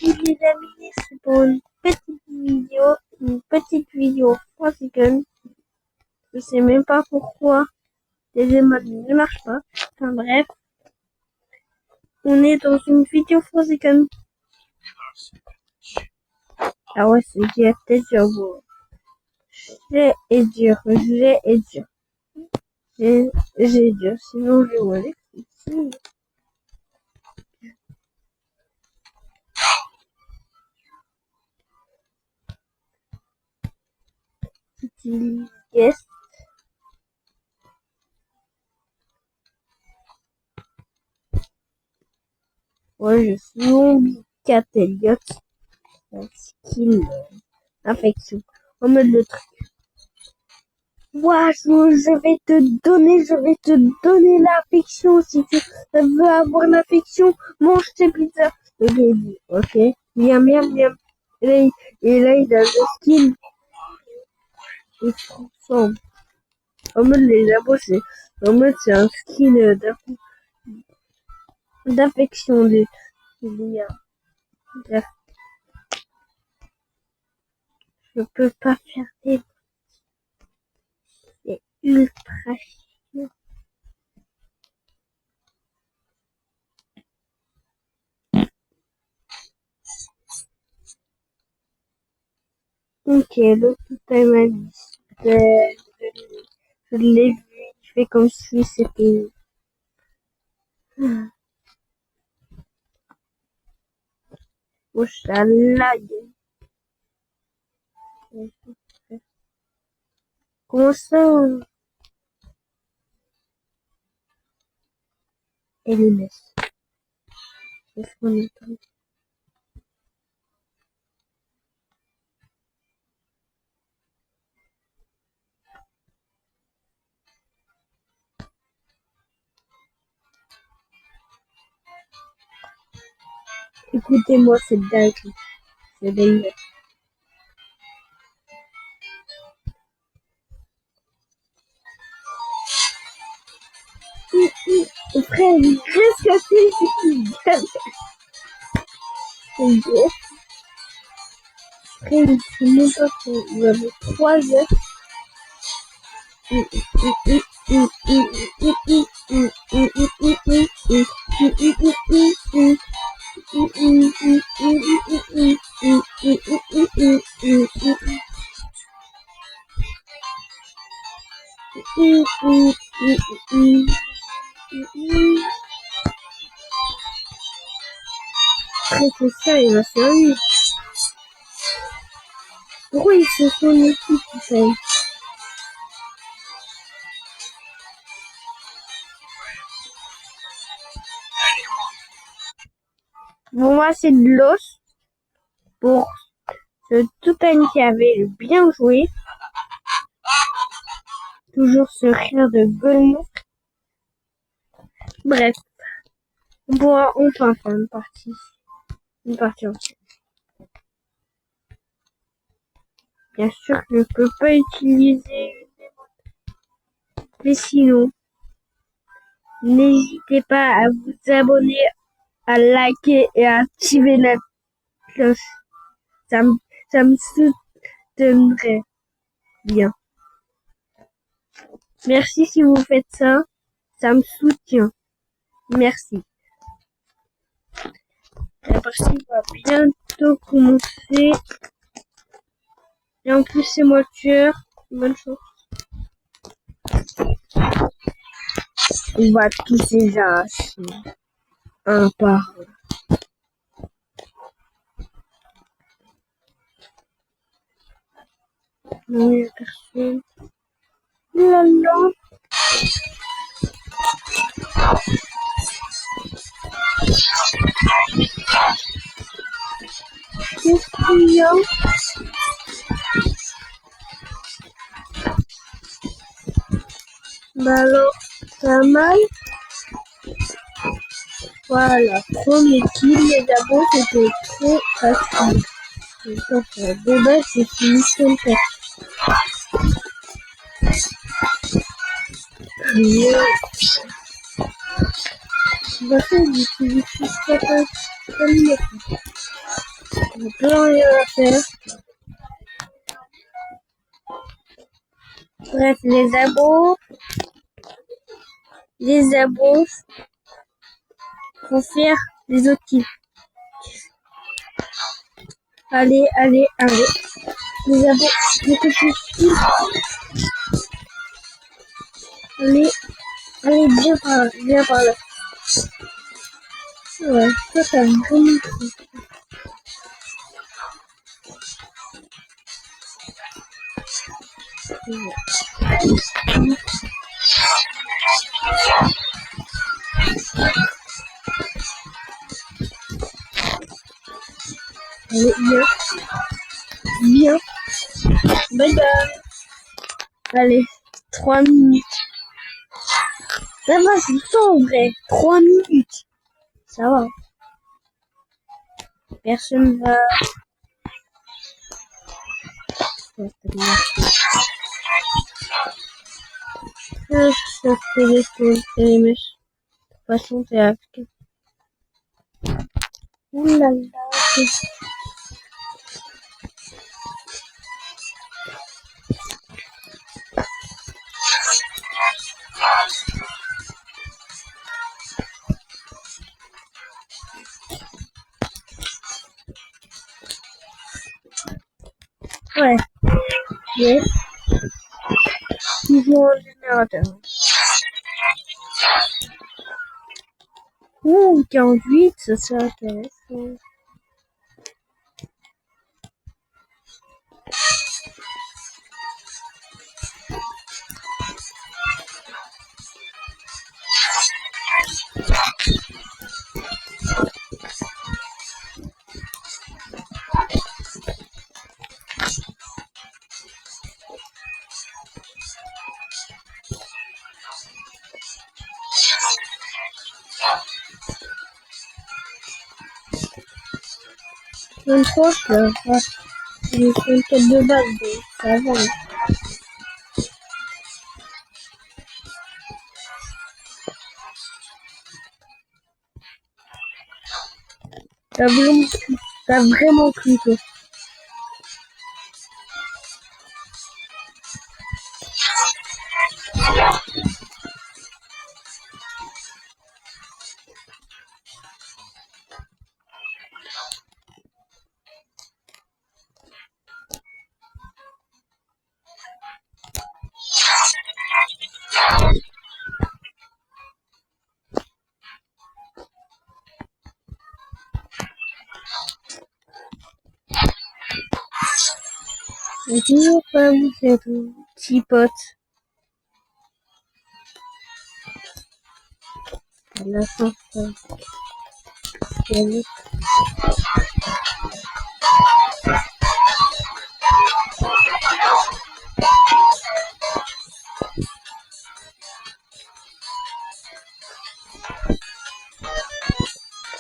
Et les amis, c'est pour une petite vidéo 3 secondes. Je sais même pas pourquoi les emojis ne marchent pas. Enfin bref, on est dans une vidéo 3 secondes. Ah ouais, j'ai peut-être dur. J'ai et dur, j'ai dur, sinon je vois les ici. Petit guest. Ouais, je suis zombie cat Elliot. Skill, affection. En mode le truc. Ouah, je vais te donner l'affection. Si tu veux avoir l'affection, mange tes pizzas. Ok, il dit, ok. Miam, miam, miam. Et là, il a le skill. Il se transforme. En mode les abos, en mode c'est un skill d'affection des liens. Bref. Je peux pas faire des c'est ultra chiant. Ok, le tout ma liste. Je l'ai vu, je fais comme si c'était... Oh, ça lag. Comment ça LMS. C'est ce qu'on attend. Écoutez-moi cette dingue. C'est dingue. Frère, il reste cassé, c'est qui gagne. C'est bien. Frère, il se met pas qu'il avait 3 heures. Après, c'est ça, il va sérieux. Pourquoi ils se sont mis tout seul? Bon, moi, c'est de l'os pour ce tout qui avait bien joué. Toujours ce rire de gueule. Bref, on pourra enfin faire une partie entière. Bien sûr que je ne peux pas utiliser mais sinon, n'hésitez pas à vous abonner, à liker et à activer la cloche. Ça me soutiendrait bien. Merci si vous faites ça. Ça me soutient. Merci. La partie va bientôt commencer. Et en plus, c'est moi le tueur. Bonne chance. On va tous les arracher. Un par un. Non, il n'y a personne. Lala. Qu'est-ce qu'il y a? Bah alors, ça a mal. Voilà, premier kill, les abos, c'était trop facile. De base, c'est fini comme ça. Je vais faire du suivi comme J'ai plus rien à faire. Bref, les abos vont faire les autres kills. Allez. Les abos, beaucoup plus kills. Allez, viens par là. Ouais, toi t'as vraiment pris. Allez, viens. Bye bye. Allez, 3 minutes. Ça va, c'est le temps en vrai. 3 minutes. Ça va. Personne va... Ça fait les choses et les mèches. De toute façon, t'es avec. Oulala. Ouais. Yes. Ils ont un générateur. Ouh, 48, ça c'est intéressant. Une fois, ouais. J'ai fait une quête de base, donc ça va. T'as vraiment cru, toi. Et toujours pas vous faire ton petit pote. À la fin, ça.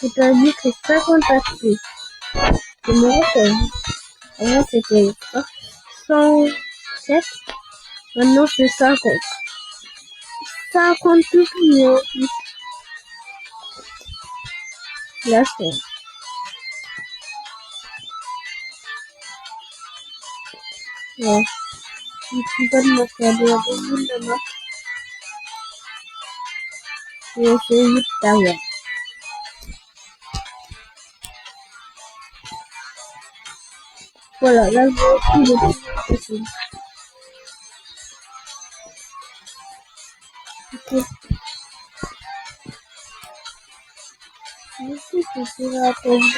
J'ai perdu que 50 HP. Je me rappelle. Avant c'était 107. Maintenant c'est 50. 50 tout plus en plus. Là c'est. Ouais. Je suis pas de me faire de la boule de moi. Je vais essayer tout à l'heure. Voilà, là je vais tout le plus possible. Ok. Je sais que c'est la peine.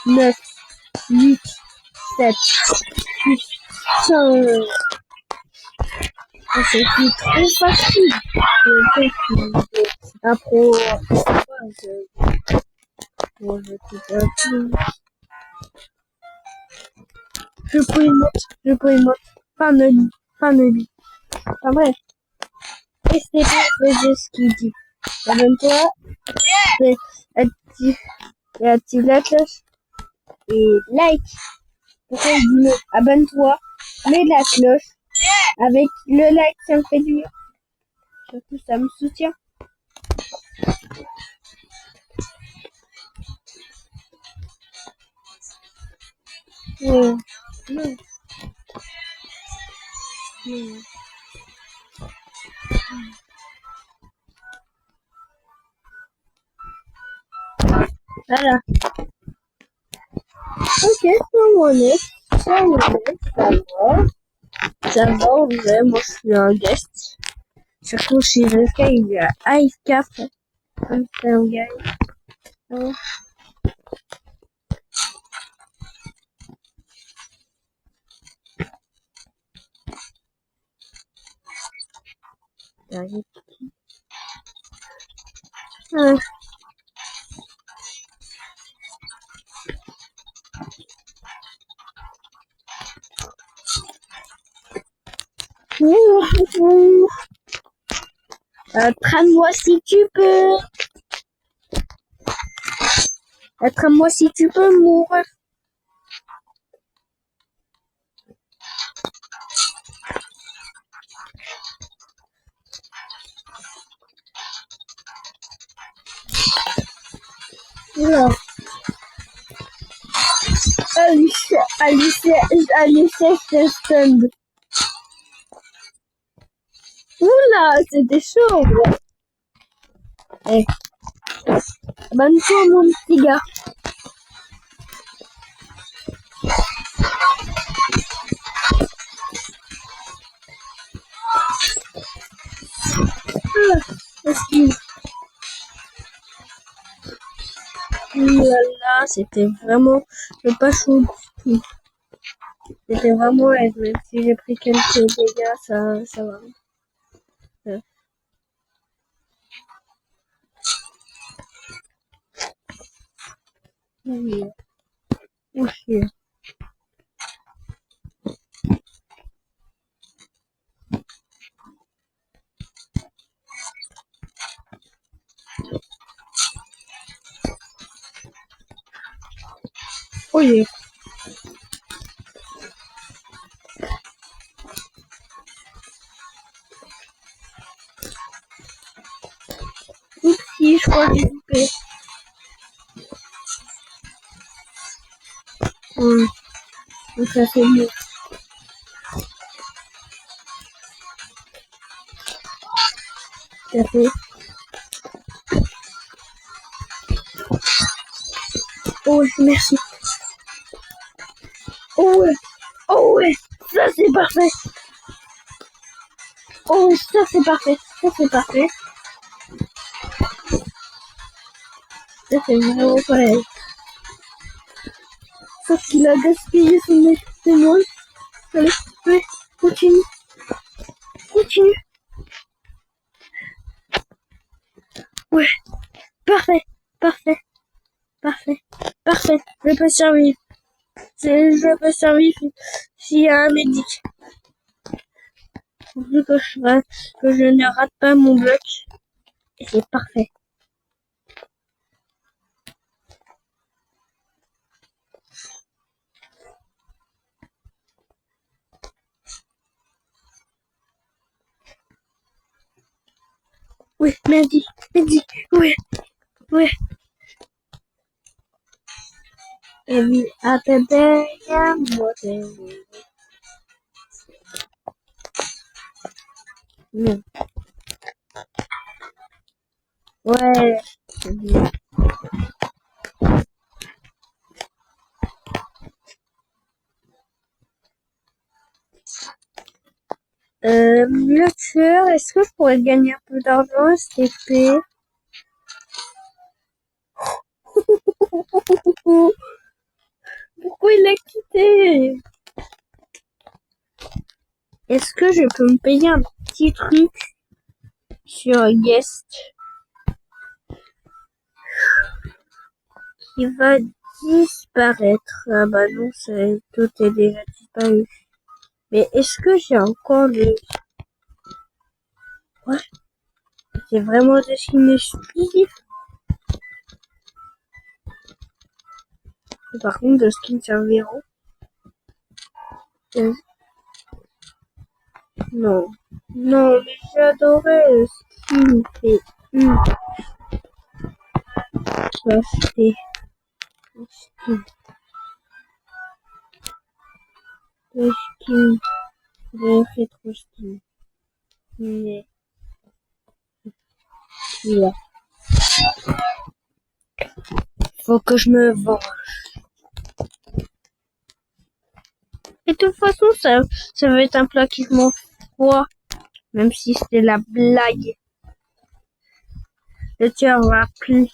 9, 8, 7, 6, 5. C'est trop facile. Un pro. Je peux y mettre. Pas de lui. Enfin bref. Restez pas, faisez ce qu'il dit. Abonne-toi. Active la cloche. Et like. Pourquoi il dit non? Abonne-toi. Mets la cloche. Avec le like, ça me fait du bien. Surtout, ça me soutient. Non. Non. Non. Voilà. Ok, ça m'en est. Ça m'en est. Ça va. Ça va, en vrai. Moi, je suis un guest. Surtout si je fais une AFK. Comme c'est un gars. Ouais. Ouais. Trame-moi si tu peux. Trame-moi si tu peux, mon ref. Oula. Alice, c'est stun. Oula, c'était chaud. Eh, abonne-toi, mon petit gars. Excuse. Oulala, c'était vraiment pas chaud du tout. C'était vraiment aide, même si j'ai pris quelques dégâts, ça va. Ouais. Oui. Oui. Oui. Oupsie, je crois que j'ai coupé. Donc ça fait mieux. Ça fait. Oh, merci. Oh ouais. Oh ouais. Ça c'est parfait. Oh, ça c'est parfait. Ça c'est parfait. Ça c'est vraiment pareil. Sauf qu'il a gaspillé son élément. Allez, allez, continue. Continue. Ouais. Parfait. Parfait. Parfait. Parfait. Je peux survivre. Je peux survivre s'il y a un médic. Vu que je ne rate pas mon bloc. Et c'est parfait. Oui, médic. Ouais. Ouais. Et oui, à bébé, moi, non. Ouais. C'est bien. Le tueur, est-ce que je pourrais gagner un peu d'argent, STP? Pourquoi il a quitté? Est-ce que je peux me payer un petit truc sur Guest qui va disparaître? Ah bah non, tout est déjà disparu. Mais est-ce que j'ai encore le... Ouais, c'est vraiment des skins exclusifs. Par contre, le skin serviront. Non, Non, mais j'adorais skin PU. Acheter le skin. Le skin de rétro skin. Mais là, faut que je me venge. Et de toute façon, ça va être un plat qui m'en froid. Même si c'était la blague. Le tueur va plus.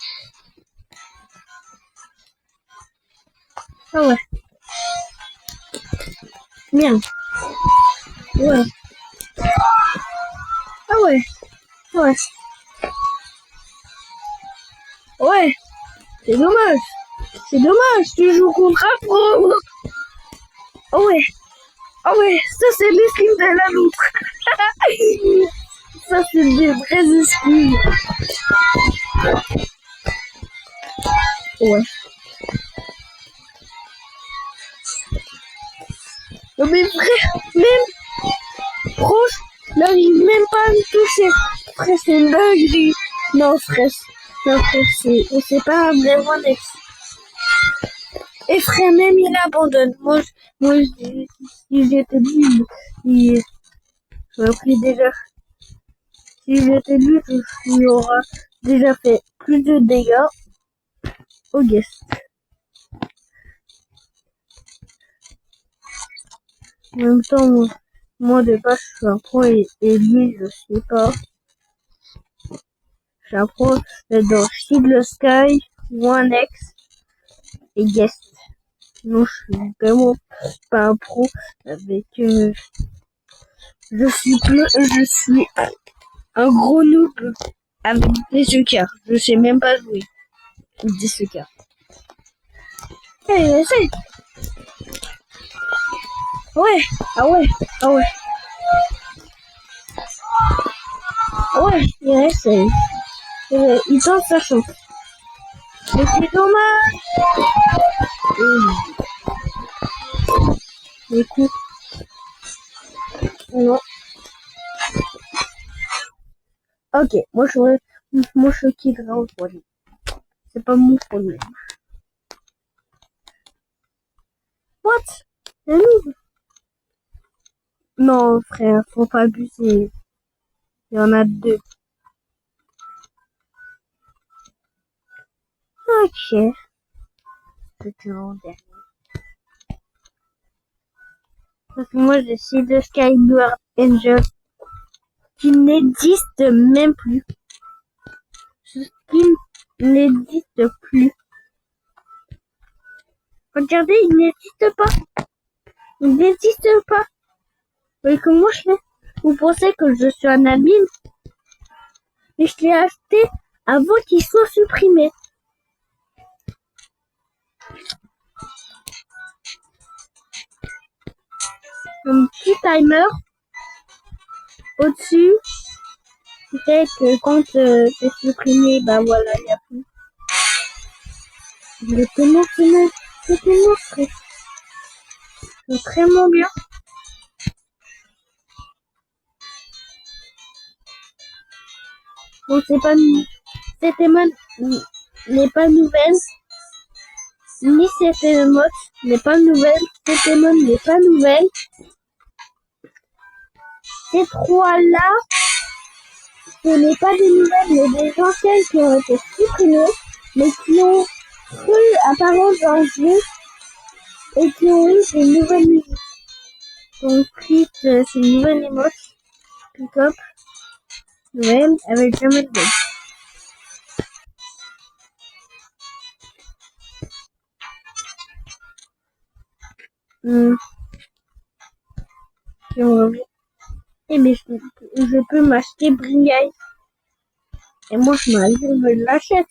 Ah ouais. Bien. Ouais. Ah ouais. Ouais. Ouais. C'est dommage. C'est dommage. Tu joues contre un pro. Ah ouais. Ah ouais. Ça, c'est les skins de la loutre. Ça, c'est des vrais skins. Ouais. Non mais frère, même proche, n'arrive même pas à me toucher. Frère, c'est une dinguerie. Non frère, c'est pas un vrai One X. Et frère, même il abandonne. Moi si j'étais lui, j'aurais pris déjà. Si j'étais lui, il aura déjà fait plus de dégâts au guest. En même temps, moi de base, je suis un pro et lui, je sais pas. Je suis un pro dans Seed Sky, One X et Guest. Non, je suis vraiment pas un pro avec. Je suis un gros noob avec des œillères. Je sais même pas jouer. Des œillères. Hey, essaye. Ouais, ah ouais, ah ouais. Ah ouais, il essaye. Il tente sa chance. Mais c'est dommage. Les coups. Non. Ok, moi je quitterai en troisième. C'est pas mon problème. What? C'est nous? Non, frère, faut pas abuser. Il y en a deux. Ok. Je te rends dernier. Parce que moi, je suis de Skyward Angel qui n'existe même plus. Ce skin n'existe plus. Regardez, il n'existe pas. Il n'existe pas. Et comment je fais? Vous pensez que je suis un admin? Mais je l'ai acheté avant qu'il soit supprimé. Un petit timer au-dessus qui fait que quand c'est supprimé, bah voilà, il n'y a plus. Je te montre, c'est vraiment bien. Bon, cette émote n'est pas nouvelle, ni cette émote n'est pas nouvelle, cette émote n'est pas nouvelle. Ces trois-là, ce n'est pas des nouvelles, mais des anciennes qui ont été supprimées, mais qui ont cru apparaître dans le jeu et qui ont eu des nouvelles musiques. Donc, clique, c'est une nouvelle émote, pick up, nouvelle, avec jamais de bug. Si on revient. Eh mais je peux m'acheter Brillay. Et moi, je me l'achète.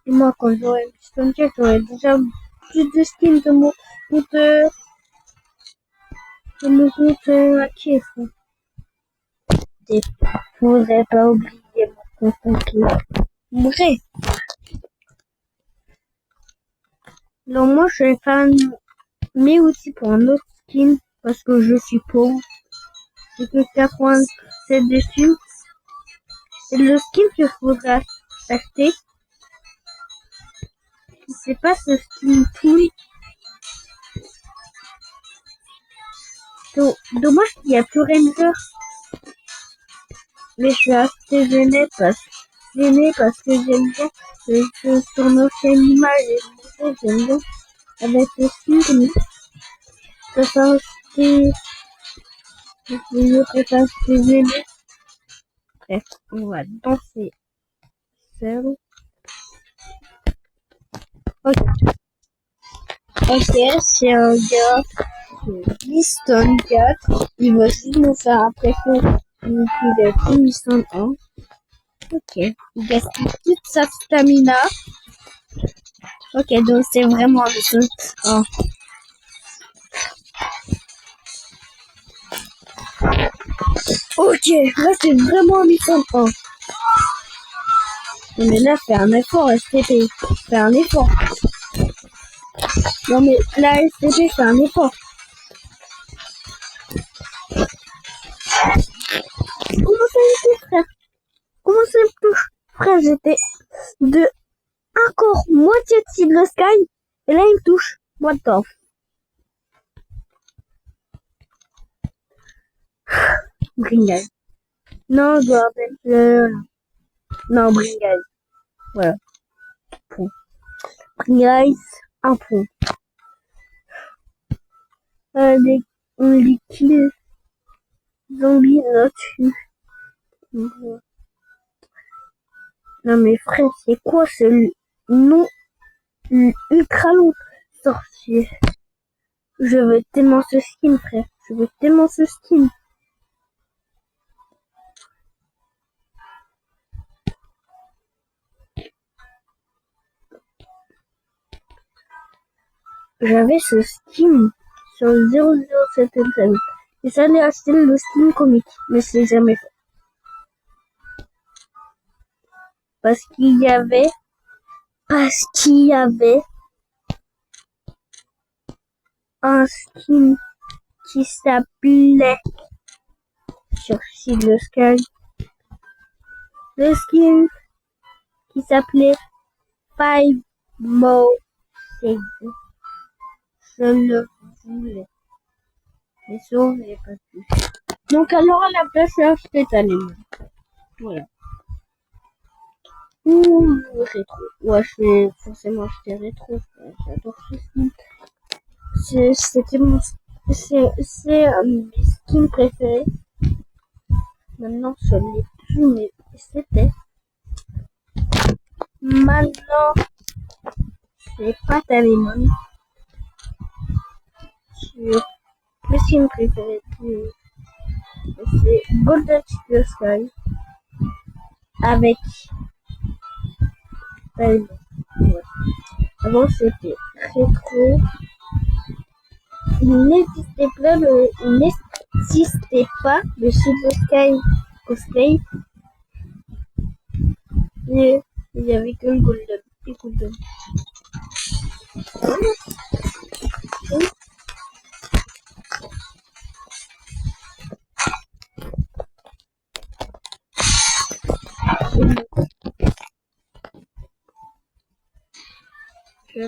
Et moi, quand j'aurai une Stone Check, j'aurai déjà plus de skins de mon compte, à Kiev. Et faudrait pas oublier mon compte à Kiev. Bref. Donc moi, je vais faire mes outils pour un autre skin. parce que je suis pauvre. J'ai que 87 dessus. Et le skin que je voudrais acheter, c'est pas ce skin pourri. Dommage qu'il n'y a plus Ranger. Mais je suis assez gênée parce que j'aime bien sur nos animaux et j'aime bien avec le skin. Je préfère acheter gênée. Bref, on va danser seul. Ok, c'est un gars de Liston 4. Il va aussi nous faire un préfet de Liston 1. Ok, il gaspille toute sa stamina. Ok, donc c'est vraiment Liston 1. Ok, là c'est vraiment Liston 1. Mais là, fais un effort, STP. Fais un effort. Non mais là, STP, fais un effort. Comment ça me touche, frère? Comment ça me touche? Frère, j'étais de encore moitié de le sky. Et là, il me touche. What the f... Bringal. Non, Gordon. Non, Bringal. Voilà. Point. Bringal, un point. Les kills zombies là-dessus. Non mais frère, c'est quoi ce nom ultra long sorcier? Je veux tellement ce skin, frère. Je veux tellement ce skin. J'avais ce skin sur 007 LTM. Et ça allait acheter le skin comique. Mais c'est jamais fait. Parce qu'il y avait un skin qui s'appelait sur Silver Sky. Le skin qui s'appelait Five Mo Shades. Je le voulais. Mais ça, on n'avait pas pu. Donc alors à la place, j'ai acheté Talim. Voilà. Ouh, rétro. Ouais, je vais forcément acheter rétro. J'adore ce skin. C'était mon... C'est un de mes skins préférés. Maintenant, je l'ai plus, mais c'était. Maintenant, c'est pas Talimon. Sur le skin préféré. C'est Golden Sky. Avec Talimon. Ouais. Avant, c'était rétro. Il n'existait pas le Silver Sky cosplay. Et il n'y avait que le Golden. Et Golden. Je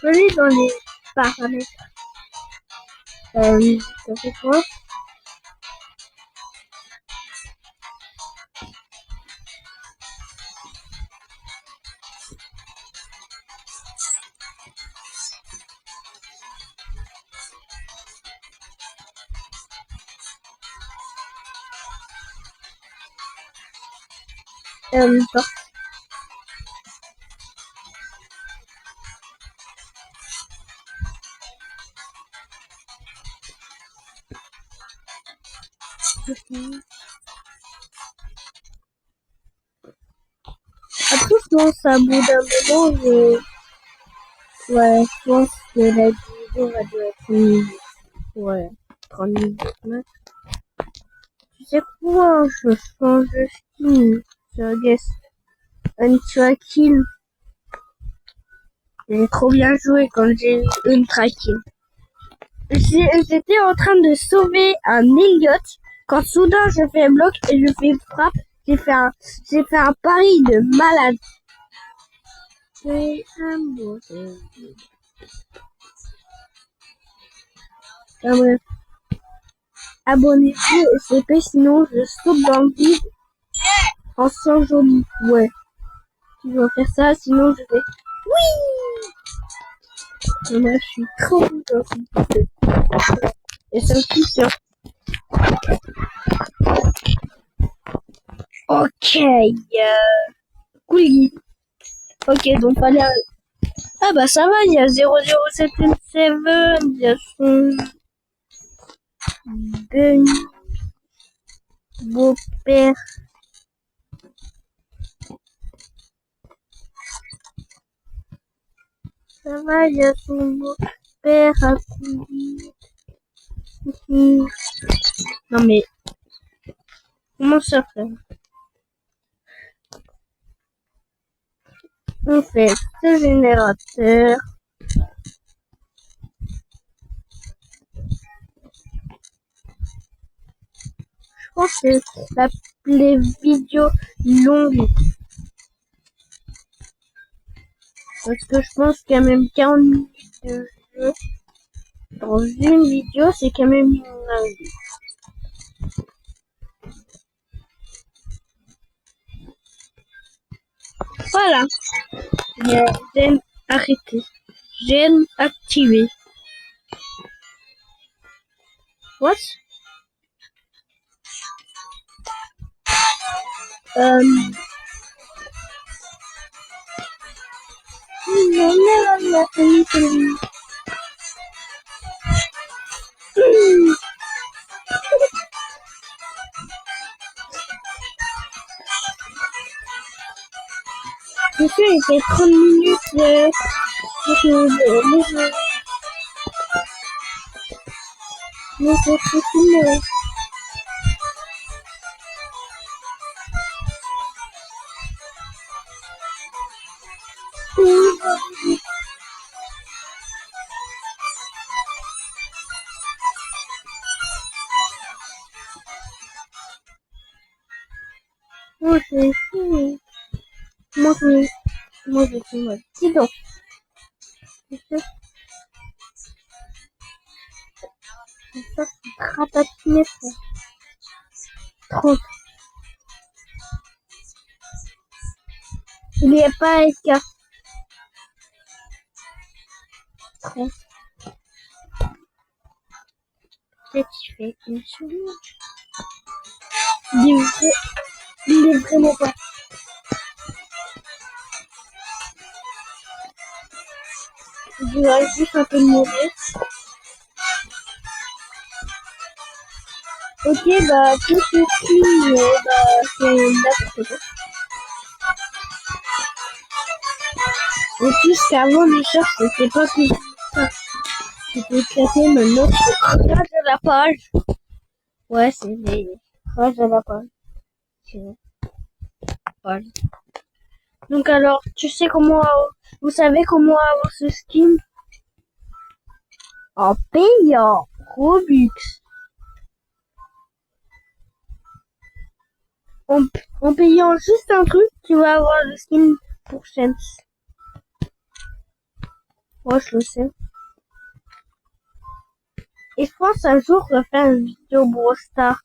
vais dans les paramètres. Ça fait quoi? Porte. Après, je pense à bout d'un moment, ouais, je pense que la vidéo va devoir être une... Ouais, 30 minutes max. Tu sais quoi, je change de skin sur Guest Ultra Kill. J'ai trop bien joué quand j'ai Ultra Kill. J'étais en train de sauver un Elliot quand soudain je fais un bloc et je fais frappe. J'ai fait un pari de malade. C'est un beau jeu. Enfin, bref. Abonnez-vous et SCP, sinon je saute dans le vide en sans joli. Ouais. Tu dois faire ça, sinon je vais. Oui! Et moi, je suis trop contente. Et ça me fait sûr. Ok. Cool. Ok, donc fallait. Ah bah ça va, il y a 0077, il y a son beau-père. Ça va, il y a son beau-père à courir. Non mais, comment ça fait? On fait ce générateur. Je pense que ça s'appelait vidéo longue. Parce que je pense qu'il y a même 40 minutes de jeu. Dans une vidéo, c'est quand même une dinguerie. Voilà. J'aime arrêter. J'aime activer. What? Je sais, il fait 30 minutes de moi, j'ai fini. Moi, je suis moi. Dis donc. C'est ça qui ratatiné, frère. 30. Il n'y a pas SK. 30. Peut-être qu'il fait une seconde. Il est vraiment pas. Je vais juste un peu de mourir. Ok, bah, tout ceci, c'est n'importe quoi. En plus qu'avant, les shorts, c'était pas que ça. C'était éclaté, maintenant, c'est crash de la page. Ouais, c'est des crash de la page. C'est page. Donc alors, vous savez comment avoir ce skin? En payant Robux. En payant juste un truc, tu vas avoir le skin pour Shams. Moi, je le sais. Et je pense un jour, je vais faire une vidéo Brawl Stars.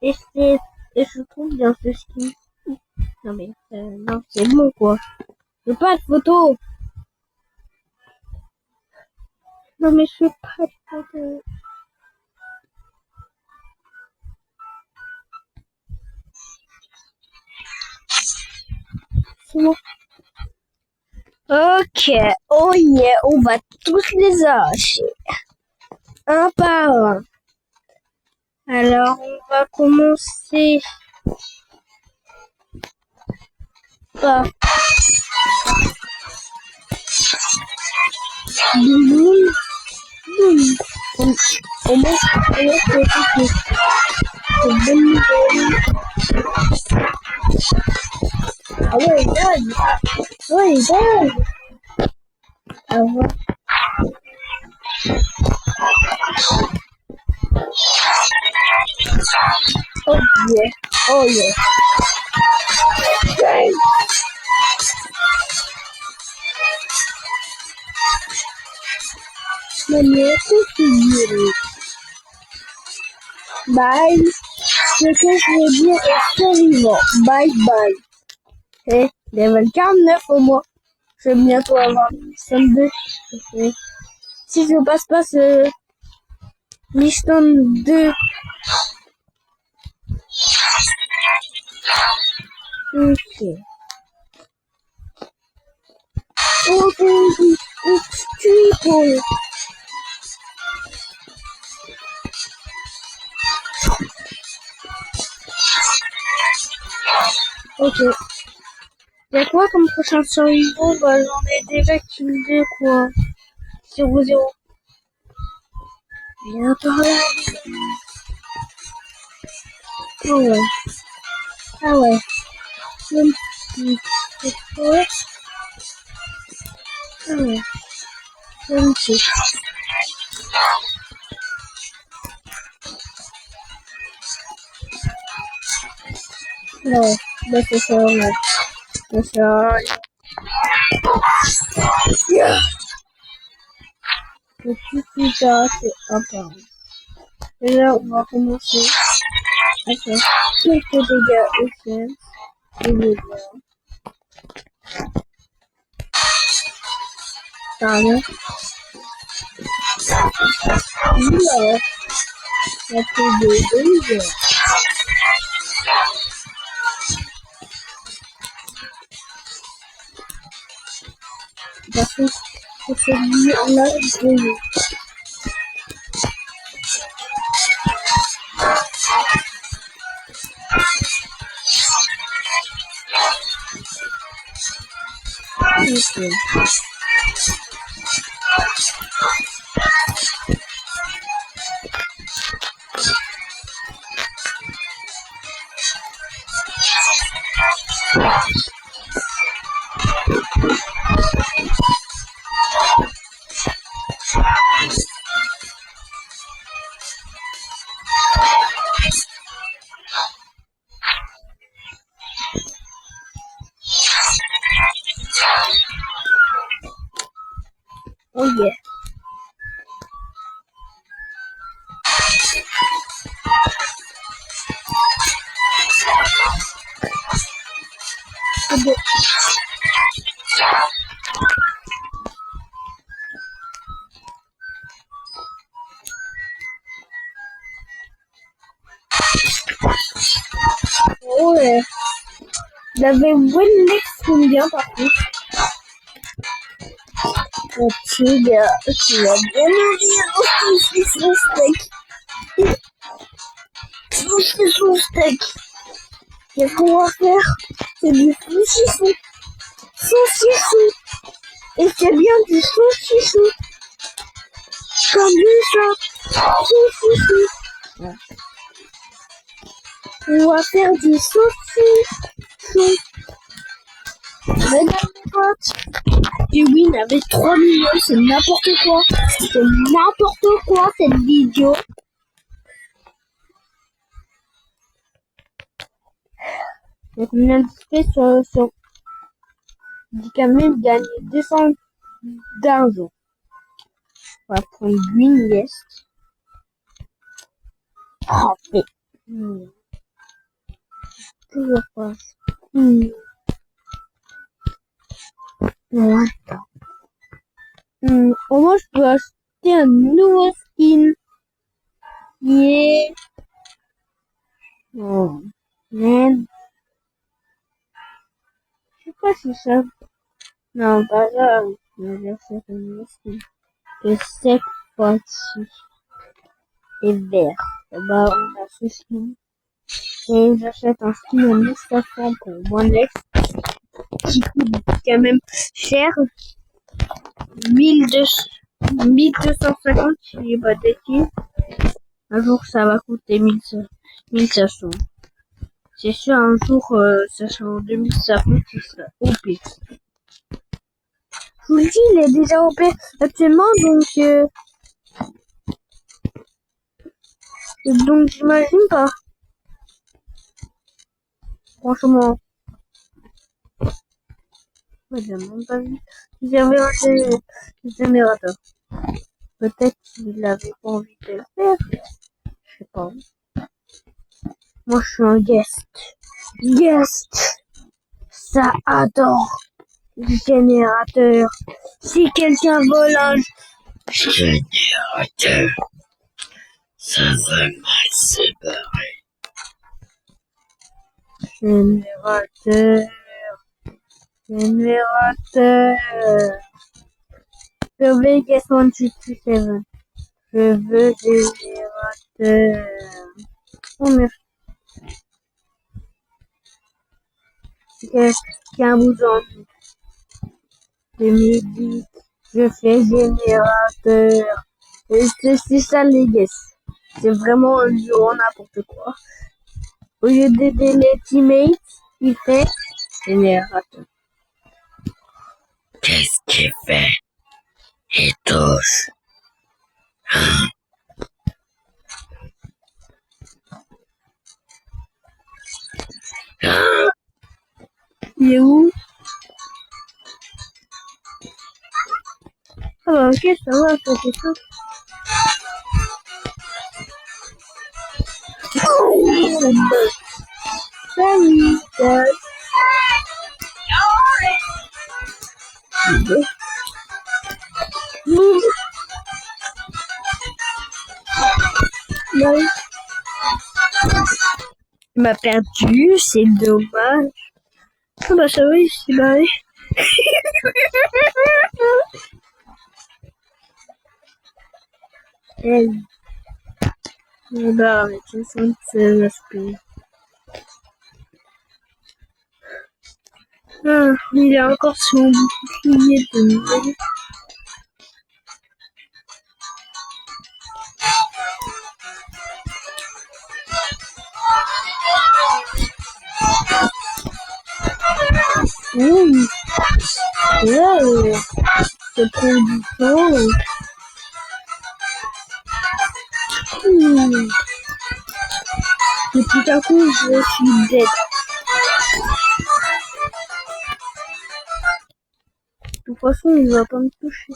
Et je trouve bien ce skin. Non mais, non, c'est bon quoi. Je veux pas de photo. Non mais je veux pas de photo. C'est bon. Ok, oh yeah, on va tous les arracher. Un par un. Alors, on va commencer par boum, boum. On monte le truc. C'est bonne nouvelle. Ah ouais, il donne. Ouais, il donne. avoir. Oh yeah, oh yeah. Bang. Manière configurée. Bye. Ce que je veux dire est survivant. Bye bye. Et level 49 au moins. Je vais bientôt avoir Mission 2. Et si je passe pas ce Mission 2. Ok. Oh, it's triple. Ok. Y'a quoi comme prochain survivant? Bah, j'en ai déjà kill 2, quoi. 0-0. Viens par là. Ah ouais. Ah ouais. C'est quoi? Ah ouais. Magnifique. Ouais. Bah, c'est ça, ouais. C'est ça. Yeah. Le petit ça, c'est apparent. Et là, on va commencer à faire quelques dégâts essentiels. Et les gars. Pardon. Voilà. La plus de dégâts. Parce que c'est celui-là, je ok. Oh yeah. C'est bon. Ouais. J'avais Winlex combien par contre? Ok, gars, tu vas bien me dire aussi son steak. Son steak. Qu'est-ce qu'on va faire? C'est du saucisson. Saucisson. Et c'est bien du saucisson. Comme ça. Saucisson. Ouais. On va faire du saucisson. Mesdames et potes. Et oui, avec 3 millions, c'est n'importe quoi. C'est n'importe quoi cette vidéo. Il y a combien d'espèces sur du camion de gagner 200 d'argent. On va prendre Green West. Oh, mais. Toujours pas. Non, attends. Au moins, je peux acheter un nouveau skin. Yeah. Oh, man. Je sais pas si ça. Non, pas ça. Je vais acheter un nouveau skin. Le sec fois-ci est vert. Et bah, on a ce skin. Et j'achète un skin à 1500 pour OneX. Qui coûte quand même cher. 1250 si j'ai pas de bêtises. Un jour ça va coûter 1500. C'est sûr un jour ça sera en 2500 ça sera OP. Je vous le dis, il est déjà OP actuellement, donc j'imagine pas. Franchement. Ouais, j'ai même pas vu. Il y avait un générateur. Peut-être qu'il avait pas envie de le faire. Je sais pas. Moi, je suis un guest. Guest. Ça adore. Générateur. Si quelqu'un vole un générateur, ça va mal se barrer. Générateur. Générateur. Je veux guess 167. Je veux générateur. Oh merci. Quelqu'un vous en de midi. Je fais générateur. Et c'est ça les guess. C'est vraiment un jeu en n'importe quoi. Au lieu d'aider les teammates, il fait générateur. Qu'est-ce qu'il fait? Il touche. Il est où? Ah bah ok, ça va, ça fait ça. Salut, Dad. Il m'a perdu, c'est dommage. Ah bah ça va, il s'est barré. Elle. Il barre avec une centaine d'aspect. Ah, il a encore son bouclier de nouveau. Ouh. Ouais. Ça prend du temps. Et tout à coup, je suis dead. De toute façon, il va pas me toucher.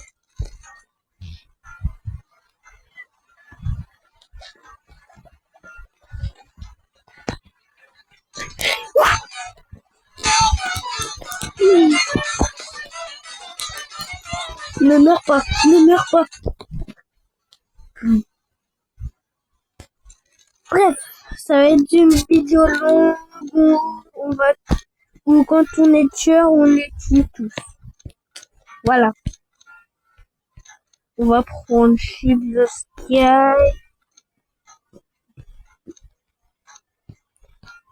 Ne meurs pas, ne meurs pas. Bref, ça va être une vidéo longue où quand on est tueur, on les tue tous. Voilà. On va prendre Shield the Sky.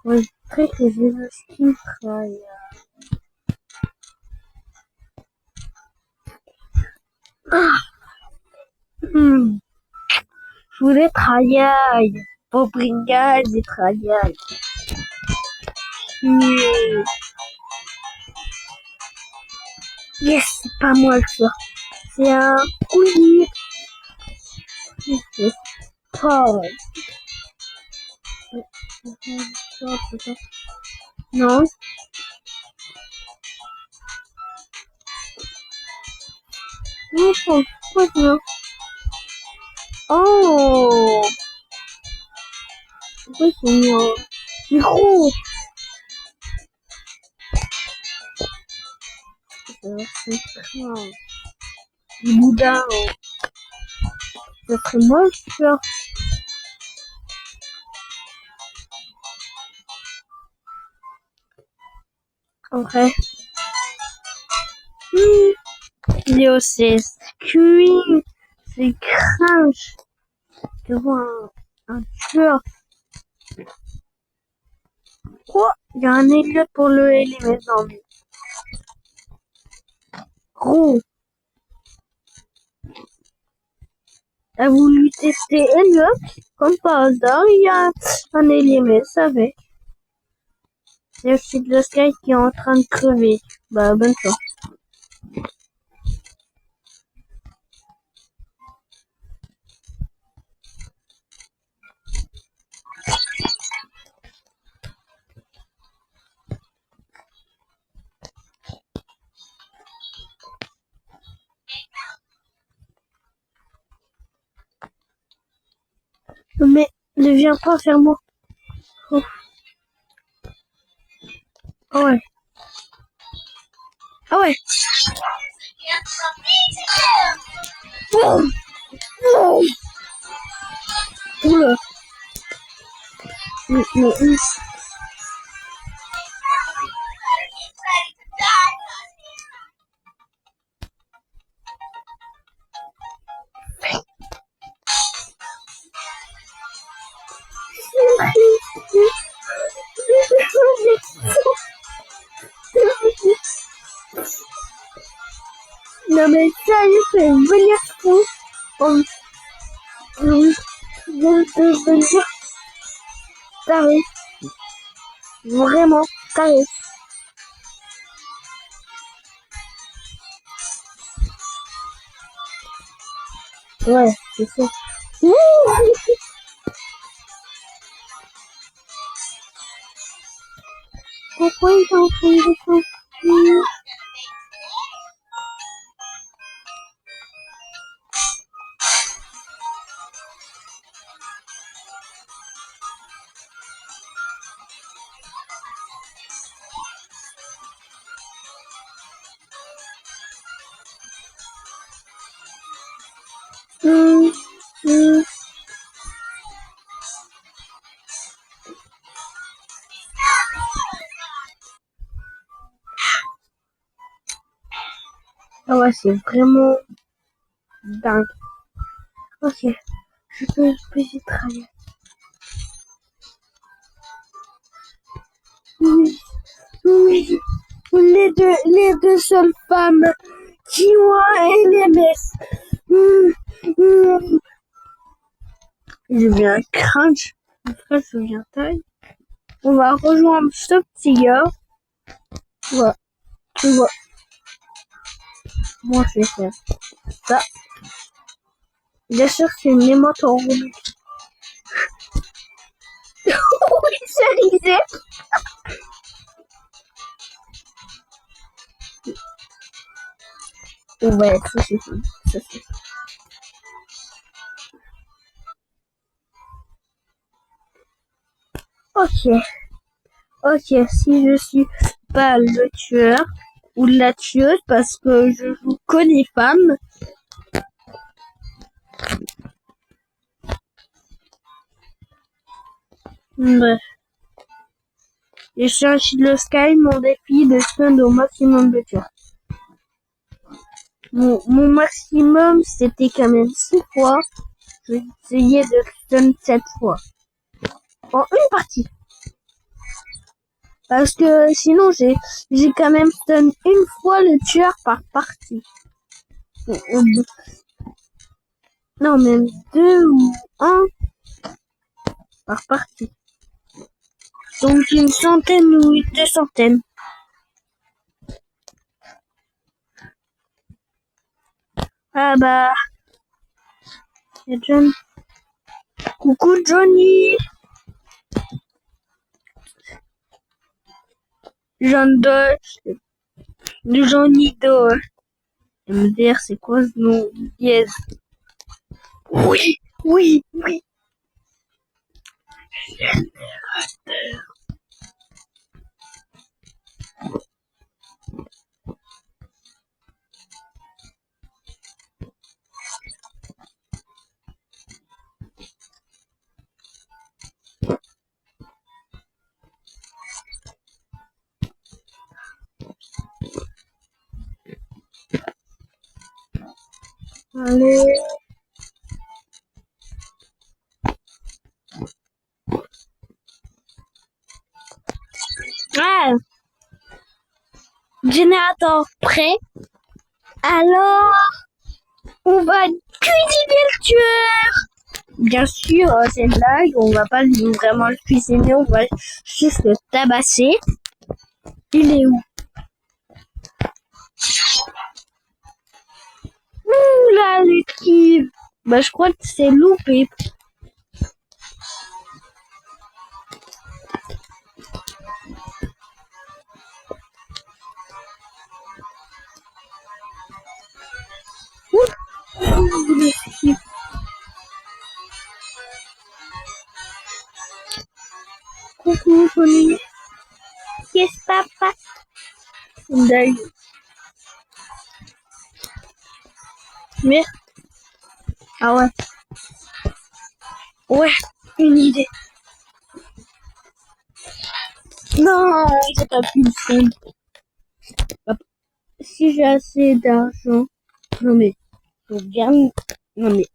Ouais, très que j'ai le skin try. Je voulais tryhard. Pour brigade et tryhard. Yes, c'est pas moi le choix. C'est un coulis. Oh. Non. Non, pourquoi? Oh. Pourquoi ils sont mis en micro? Du boudin. Ça serait moche, ça. Ok. Léo, c'est Scream. C'est Cringe. Tu vois un tueur. Quoi? Il y a un Elliot pour le LMS dans lui. Gros. T'as voulu tester Elliot? Comme par hasard, il y a un LMS avec. C'est aussi de Sky qui est en train de crever. Bah, bonne chance. Mais ne viens pas vers moi. Oh. Ah ouais. Ah ouais. Oh. Oh. Oula. Mais. Non mais ça y est, c'est venir fou. De venir taré. Vraiment taré. Ouais, c'est ça. Pourquoi ils ont fait des choses? Ah ouais, c'est vraiment dingue. Ok, je peux y travailler. Oui, oui, les deux seules femmes qui ont un LMS. Je viens crunch. Après, je viens taille. On va rejoindre ce petit gars. Voilà, tu vois. Moi, je vais faire ça. Bien sûr, c'est une émote en rouge. Oui, c'est risé. Ouais, ça c'est fou. Ça c'est fou. Ok. Ok, si je suis pas le tueur ou la tueuse parce que je joue que les femmes. Bref. Les chiens le Sky, mon défi de stun au maximum de tueurs. Mon maximum, c'était quand même 6 fois. J'ai essayé de stun 7 fois. En une partie. Parce que sinon, j'ai quand même stun une fois le tueur par partie. Non, même 2 ou 1 par partie. Donc une centaine ou 2 centaines. Ah bah, c'est John. Coucou Johnny. John Doe. Johnny Doe. MDR, c'est quoi ce nom? Yes. Oui, oui, oui. Allez. Ah, générateur prêt. Alors, on va cuisiner le tueur. Bien sûr, c'est une blague. On va pas vraiment le cuisiner. On va juste le tabasser. Il est où? Ouh là, l'équipe. Bah, je crois que c'est loupé. connu. Qu'est-ce papa? D'ailleurs. Mais, ah ouais. Ouais, une idée. Non, j'ai pas pu le faire. Si j'ai assez d'argent, non mais, faut bien, non mais,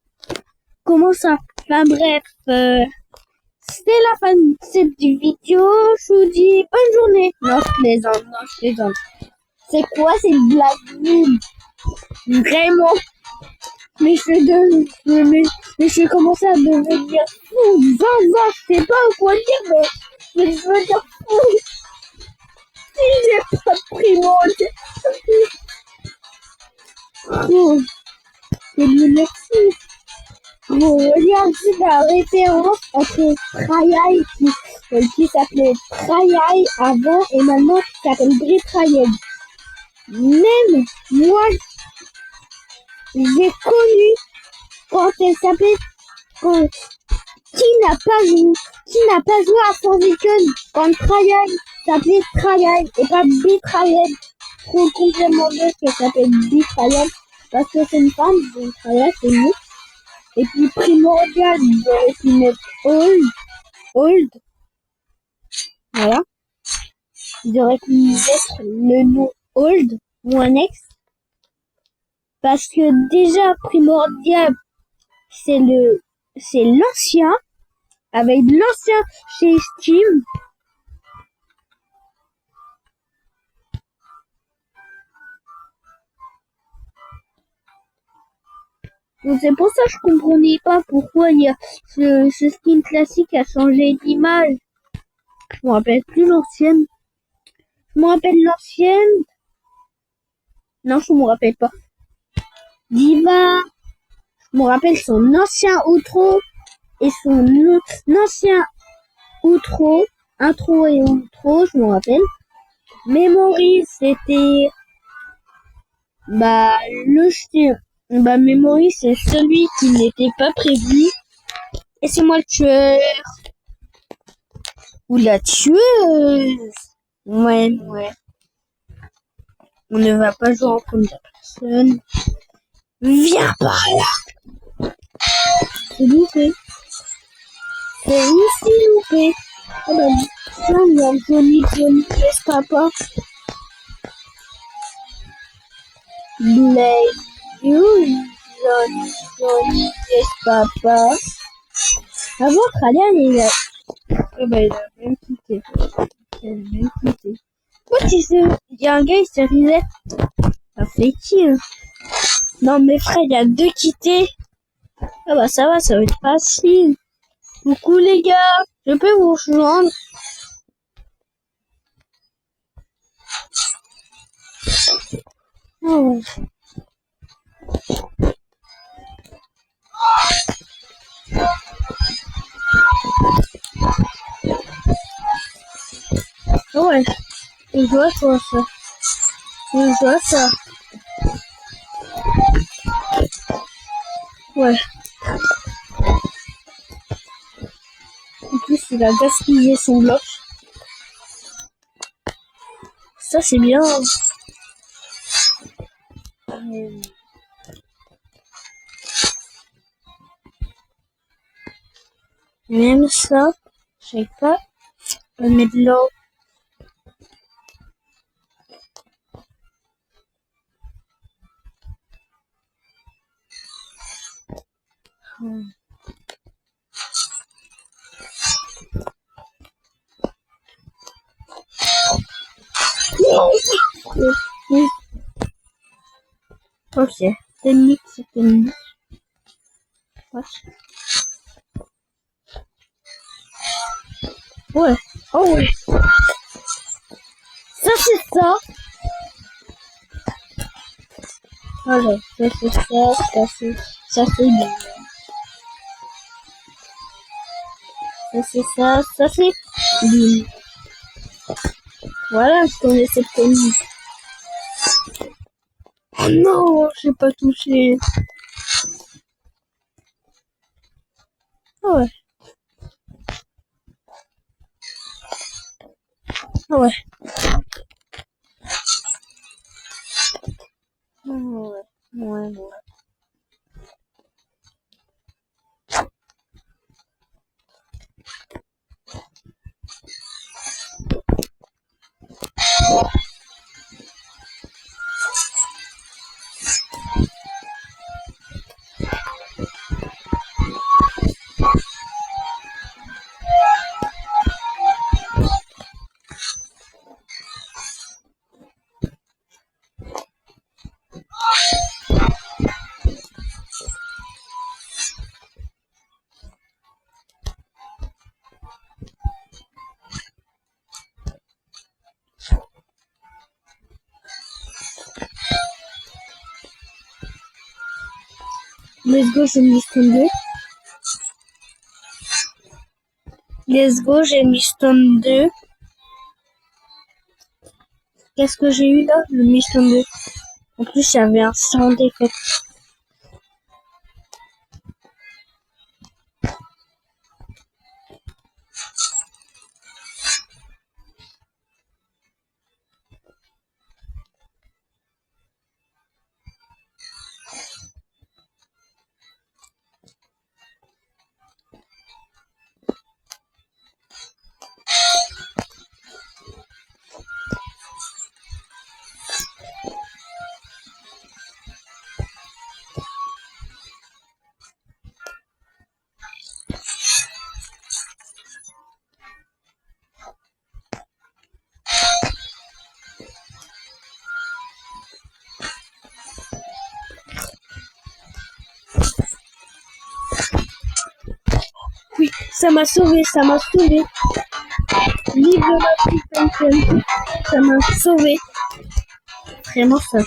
comment ça? Enfin bref, c'était la fin de cette vidéo. Je vous dis bonne journée. Non, je plaisante. C'est quoi cette blague nulle? Vraiment? Mais je vais commencer à devenir fou. Je sais pas quoi dire, mais je veux dire fou. Si j'ai pas pris mon fou, je vais devenir fou. Bon, regarde, c'est la référence entre Trayaï qui s'appelait Trayaï avant et maintenant qui s'appelle Britraïel. Même moi, j'ai connu quand elle s'appelait qui n'a pas joué à Forsaken quand Trayaï s'appelait Trayaï et pas Britraïel. Trop le complément d'eux qu'elle s'appelle Britraïel parce que c'est une femme, Britraïel c'est mieux. Et puis primordial, j'aurais pu mettre old, voilà. J'aurais pu mettre le nom old ou un ex. Parce que déjà primordial, c'est l'ancien, avec l'ancien chez Steam. Donc c'est pour ça que je comprenais pas pourquoi il y a ce skin classique a changé d'image. Je me rappelle plus l'ancienne. Je me rappelle l'ancienne. Non, je me rappelle pas. Diva. Je me rappelle son ancien outro et son ancien outro. Intro et outro, je me rappelle. Memory, c'était le chien. Memory, c'est celui qui n'était pas prévu. Et c'est moi le tueur. Ou la tueuse. Ouais. On ne va pas jouer en première personne. Viens par là. C'est loupé. C'est ici loupé. Oh bah, tiens, il y a Johnny, yes papa. Blame you, Johnny, yes papa. Avant, Tralian, il a même quitté. Moi, tu sais, il y a un gars, il se disait, ça fait qui, hein? Non, mais frère, il y a 2 quittés. Ah bah, ça va être facile. Coucou les gars, je peux vous rejoindre? Oh. Ouais, je vois ça. Ouais. En plus, il a gaspillé son bloc. Ça, c'est bien. Même ça, je sais pas. Je vais mettre l'eau. Oui. Ok. Technique, c'est technique. Ouais. Oh ouais. Ça c'est ça. Alors, ça c'est ça c'est bien. Ça c'est ça c'est bien. Voilà, je connais cette technique. Oh non, j'ai pas touché. Oh ouais. Ouais. Ouais. Ouais. Let's go, j'ai mis stone 2. Let's go, j'ai mis stone 2. Qu'est-ce que j'ai eu là? Le Mistone 2. En plus, il y avait un sound effect. Oui, ça m'a sauvé, ça m'a sauvé. Livre de ma petite ça m'a sauvé. Vraiment, ça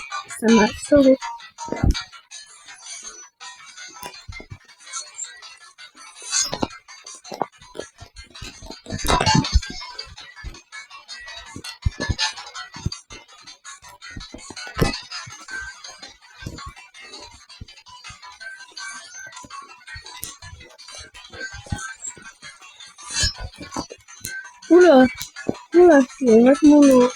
m'a sauvé. Oula, c'est vachement lourd.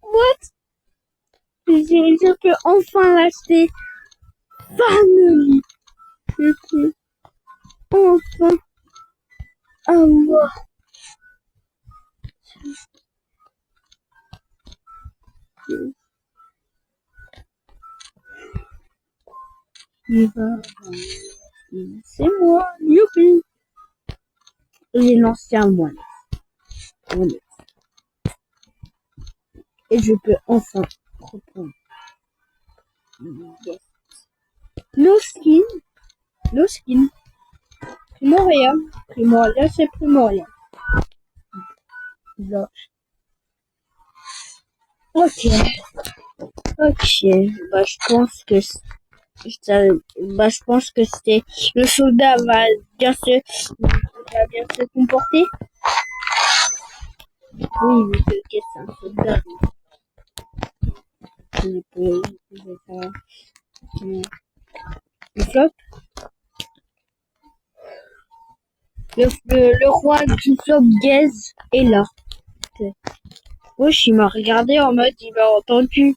What? Je peux enfin l'acheter. Family. Je peux enfin avoir. C'est moi, youpi. Et l'ancien moine. Et je peux enfin reprendre. Yes. No skin. Primordial, c'est primordial. Là. Ok. Bah, je pense que c'était le soldat va bien se comporter. Oui, mais c'est un soldat. Il peut faire le flop. Le roi du flop gaze est là. Wesh, il m'a regardé en mode il m'a entendu.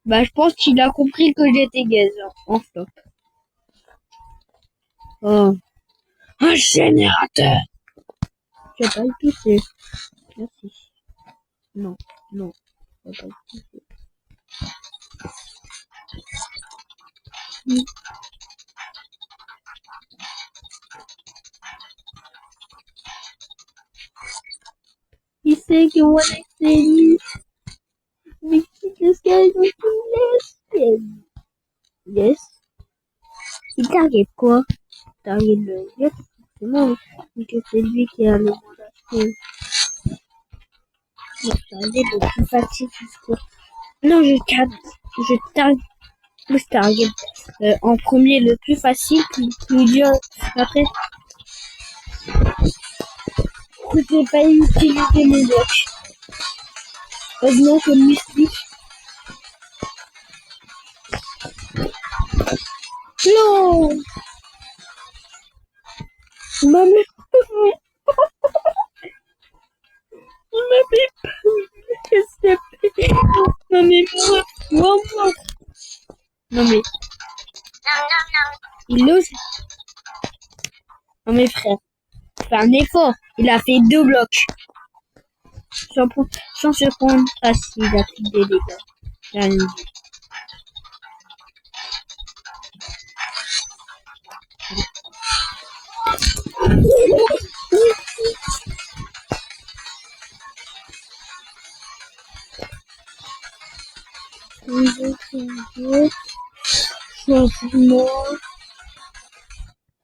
Bah, je pense qu'il a compris que j'étais gaze en flop. Oh. Un générateur. Tu vas pas le toucher. Merci. Non. Tu vas pas le toucher. Il sait que voilà. c'est lui. Mais qui est-ce qu'elle nous laisse? Yes. Il target quoi? Target le yes, forcément, vu que c'est lui qui a le droit d'acheter. Non, target le plus facile, c'est quoi? Non, je target en premier le plus facile, puis plus dur après. Je sais pas utiliser mon bloc. Heureusement que mystique. Non! Maman, il m'avait pas mis. Non mais moi. Non mais, il ose. Non mais frère, fais un effort. Il a fait 2 blocs. Sans se prendre facile, il a pris des dégâts.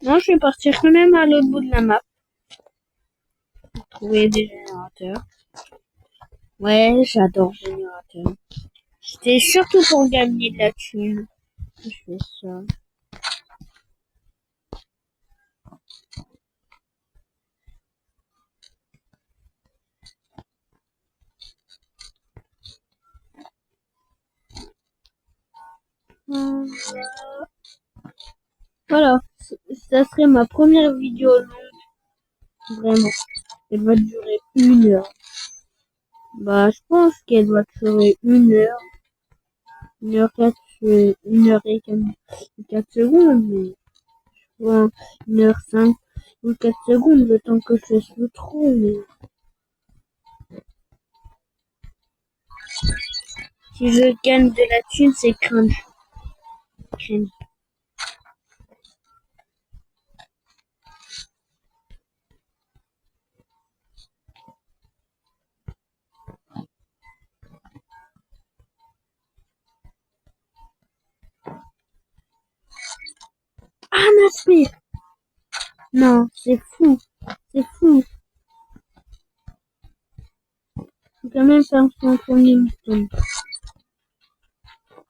Non, je vais partir quand même à l'autre bout de la map. Pour trouver des générateurs. Ouais, j'adore générateurs. C'était surtout pour gagner de la thune. Je fais ça. Voilà, ça serait ma première vidéo longue. Vraiment. Elle va durer 1 heure. Bah, je pense qu'elle doit durer 1 heure. 1h04, 1h04 secondes, mais ouais, 1h05 ou 4 secondes, le temps que je fasse le trou, mais si je gagne de la thune, c'est cringe. Ah, Naspi! Non, c'est fou. C'est fou. Faut quand même faire son premier bouton.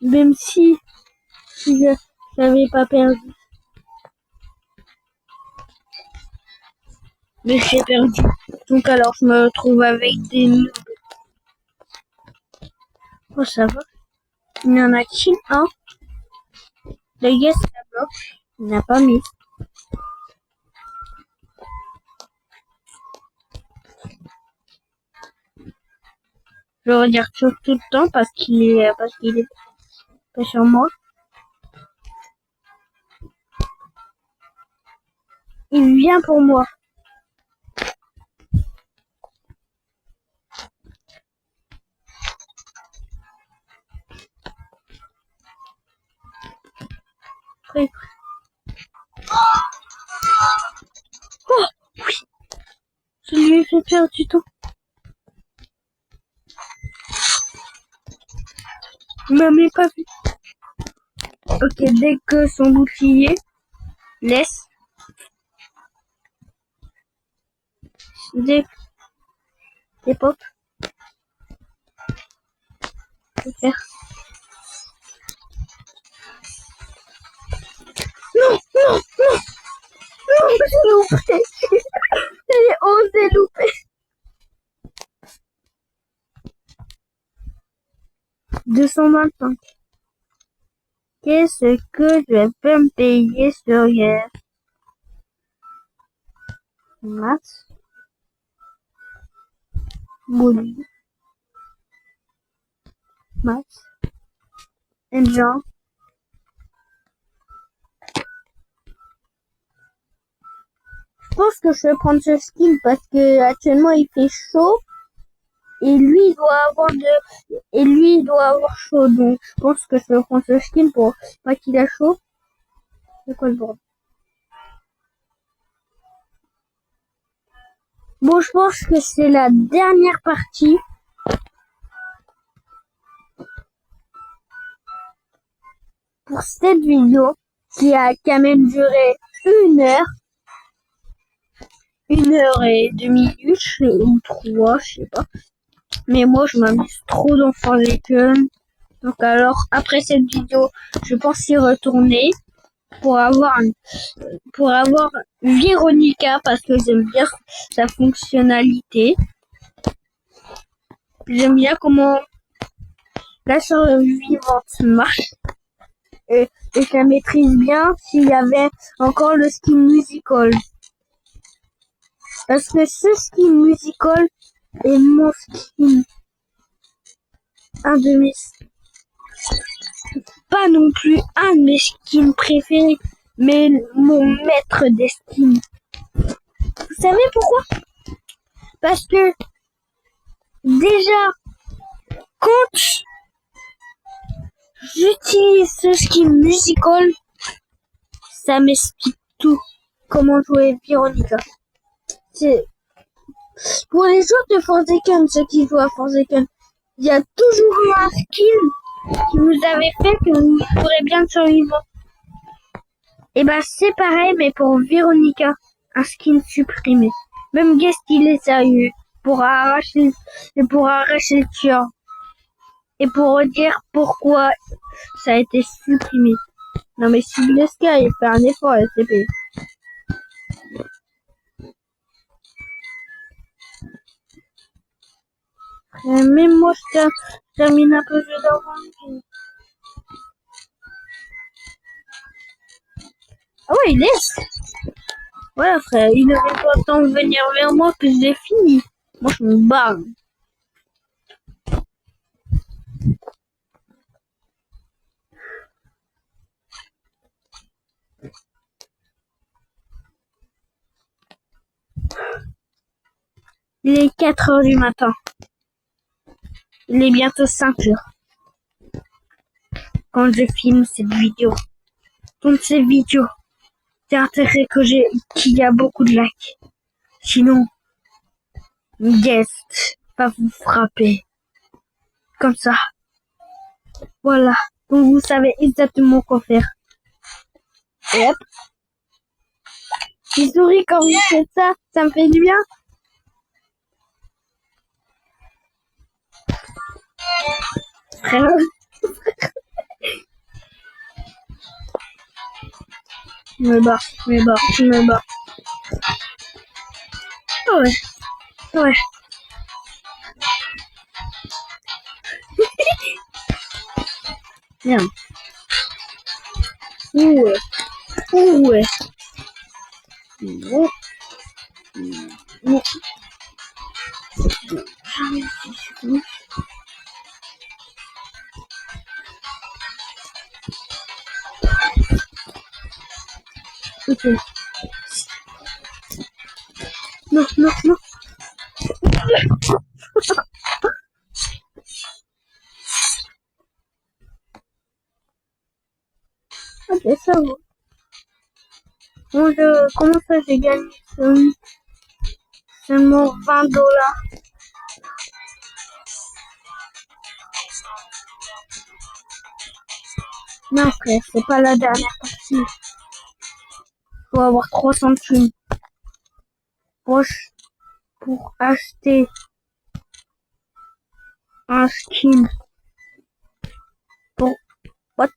Même si je n'avais pas perdu. Mais j'ai perdu. Donc alors je me retrouve avec des noobs. Oh, ça va. Il y en a qui un. Le yes la bloque. Il n'a pas mis. Je regarde tout le temps parce qu'il est pas sur moi. Il vient pour moi. Après. Oh oui. Je lui ai fait perdre du temps. Il m'a même pas vu. Ok, dès que son bouclier laisse. Dès pop. Je vais faire. Non, non, non. Non, j'ai loupé. J'ai osé louper. 225. Qu'est-ce que je peux me payer sur hier? Max. Mouli. Max. Jean. Je pense que je vais prendre ce skin parce que actuellement il fait chaud et lui il doit avoir chaud, donc je pense que je vais prendre ce skin pour pas qu'il a chaud. C'est quoi le bordel? Bon, je pense que c'est la dernière partie. pour cette vidéo qui a quand même duré 1 heure et 2 minutes, ou 3, je sais pas. Mais moi, je m'amuse trop dans Forsaken. Donc alors, après cette vidéo, je pense y retourner pour avoir Véronica parce que j'aime bien sa fonctionnalité. J'aime bien comment la survivante marche. Et je la maîtrise bien s'il y avait encore le skin musical. Parce que ce skin musical est mon skin. Un de mes... Pas non plus un de mes skins préférés, mais mon maître des skins. Vous savez pourquoi? Parce que déjà, quand j'utilise ce skin musical, ça m'explique tout. Comment jouer Véronica. C'est pour les joueurs de Forsaken, ceux qui jouent à Forsaken, il y a toujours eu un skin qui vous avait fait que vous pourrez bien survivre. Et ben c'est pareil, mais pour Véronica, un skin supprimé. Même Guest, il est sérieux pour arracher le tueur. Et pour dire pourquoi ça a été supprimé. Non mais si Bleska il fait un effort, SCP. Même moi je termine un peu le jeu d'avant. Ah ouais, il laisse. Voilà frère, il n'avait pas le temps de venir vers moi que j'ai fini. Moi je me barre. Il est 4 heures du matin. Il est bientôt 5 heures. Quand je filme cette vidéo. Donc cette vidéo, c'est intérêt qu'il y a beaucoup de likes. Sinon, Guest va vous frapper. Comme ça. Voilà. Donc vous savez exactement quoi faire. Et hop. Je souris quand vous faites ça. Ça me fait du bien. Frère. Je me barre. Oh ouais. Ouais. Merde. Ouais. Ouais. Non. Non. Ok. Non. Ok, ça va. Bon, comment ça j'ai gagné seulement $20? Non frère, c'est pas la dernière partie. Faut avoir 300 thunes pour acheter un skin. Pour... What?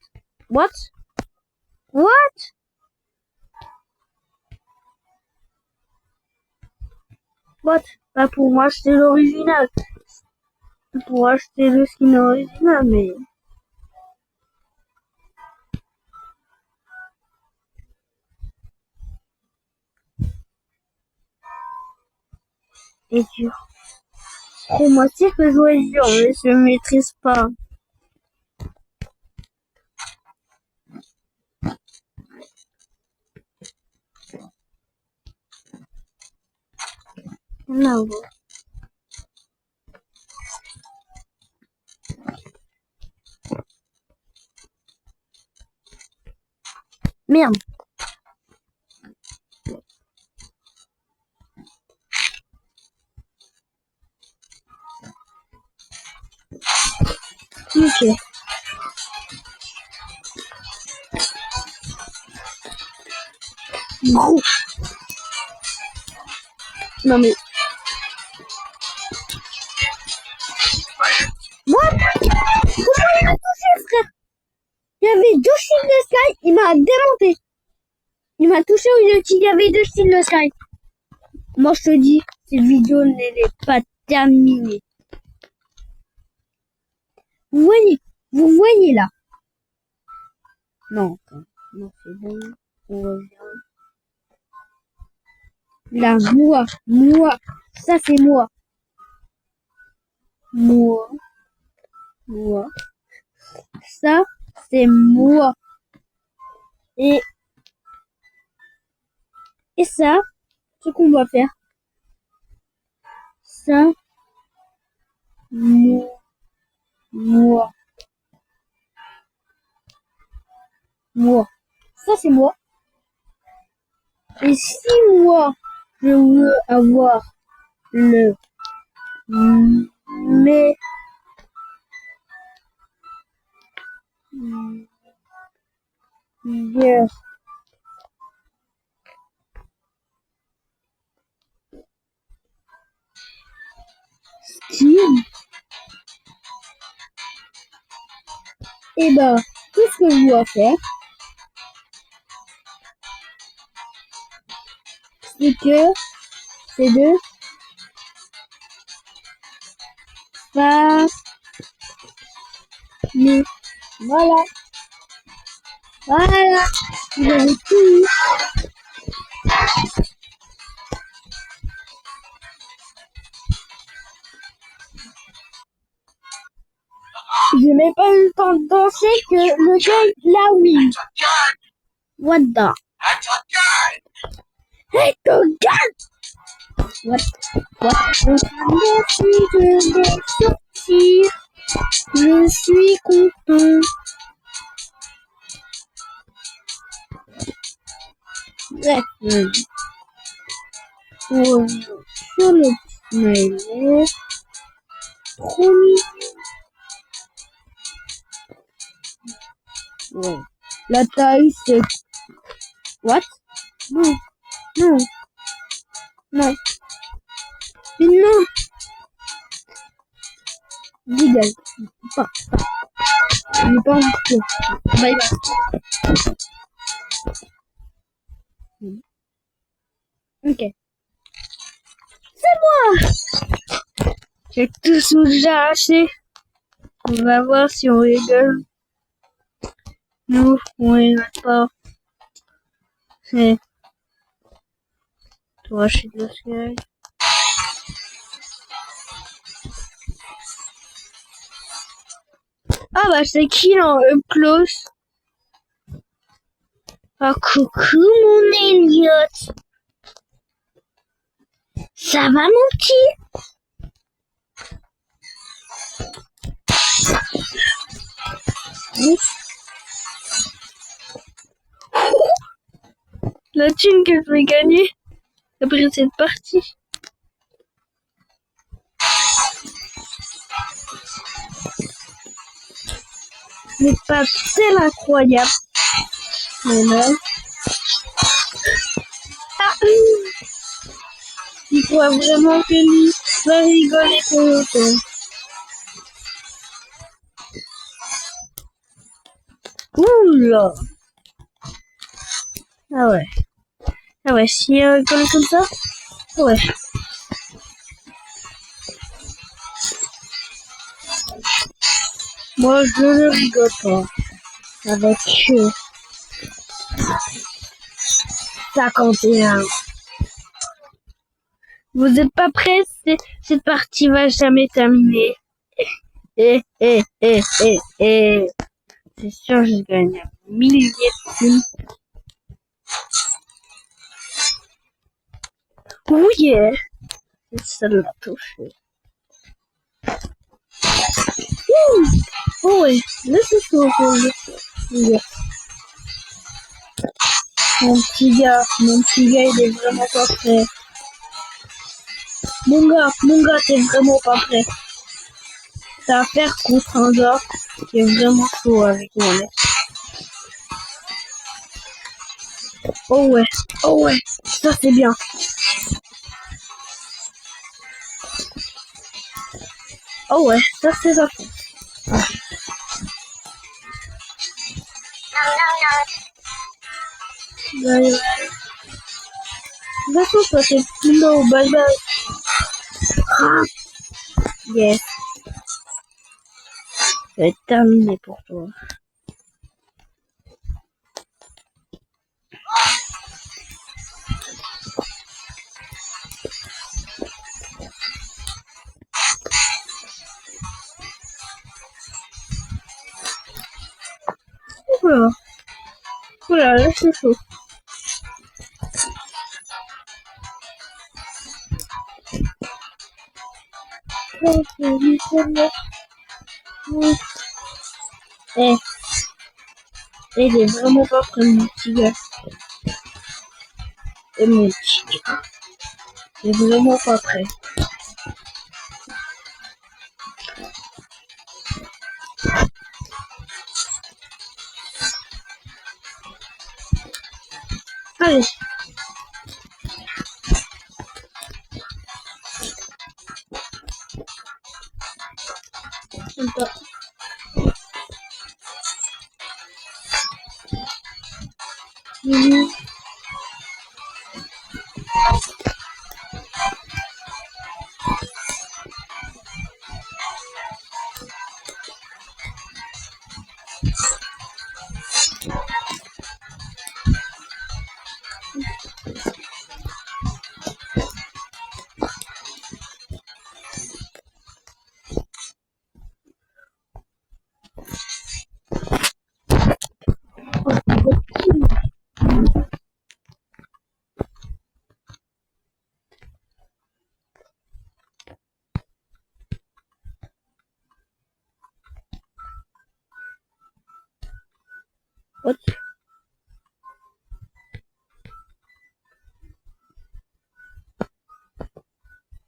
Bah pour moi acheter l'original. Pour acheter le skin original, mais... C'est dur. Pour moi aussi je peux jouer dur, mais je maîtrise pas. Non. Merde. Ok. Gros. Non mais... What? Pourquoi il m'a touché, frère? Il y avait 2 shields de Sky, il m'a démonté. Il m'a touché au lieu qu'il y avait 2 shields de Sky. Moi je te dis, cette vidéo n'est pas terminée. Vous voyez là. Non, non c'est bon. On revient. Là, moi. Ça c'est moi. Moi. Ça c'est moi. Et ça, ce qu'on va faire. Ça, moi. Ça c'est moi. Et si moi, je veux avoir le meilleur skin, et ben, tout ce que je dois faire, c'est de farmer. Voilà. Vous avez tout. Je n'ai pas eu le temps de danser que le gars l'a win. What the? Hey, the gun! What? Merci de me sortir. Je suis content. Bref. Sur le smiley. Trop mignon. Ouais. La taille, c'est... What? Non. Mais non. Dégage. Pas. J'ai pas envie de... Bye bye. Ok. C'est moi. J'ai tout déjà arraché. On va voir si on rigole. Nous, on rigole pas. C'est... Toi, je suis de la sky. Ah bah c'est qui en up close? Ah coucou mon Elliot. Ça va mon petit? La thune que je vais gagner après cette partie. Mais pas tel incroyable. Mais là. Ah, il faut vraiment que lui va rigoler pour longtemps. Oula. Ah ouais, si il rigole comme ça, ouais. Moi, je ne rigole pas avec 51. Vous êtes pas prêts? Cette partie va jamais terminer. C'est sûr, je gagne un millier de thunes. Oh yeah! Ça l'a touché. Oh ouais, là c'est chaud pour le... Mon petit gars, il est vraiment pas prêt. Mon gars, t'es vraiment pas prêt. T'as affaire contre un gars qui est vraiment chaud avec moi. Oh ouais, ça c'est bien. Oh ouais, ça c'est ça. Bye bye. D'accord, toi c'est Kilo, bye bye. Ah, yes, c'est terminé pour toi. Oula, oula, là c'est chaud. Eh, il est vraiment pas prêt mon petit gars. Et mon petit gars, il est vraiment pas prêt. Allez. Sympa. What?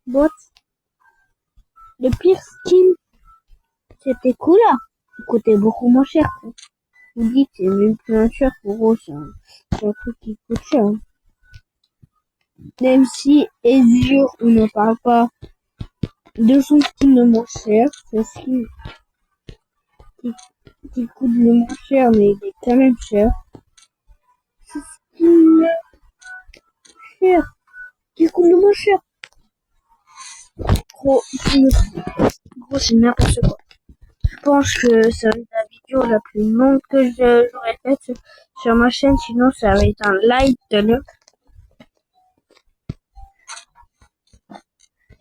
What? Le pire skin, c'était cool là. Il coûtait beaucoup moins cher. Vous dites c'est même plus un cher pour eux, c'est un truc qui coûte cher. Même si Ezure, on ne parle pas de son skin le moins cher, c'est ce qui, qui coûte le moins cher, mais il est quand même cher. C'est ce qui est cher, qui coûte le moins cher. Gros, c'est n'importe quoi. Je pense que ça va être la vidéo la plus longue que j'aurais faite sur ma chaîne, sinon ça va être un live de l'heure.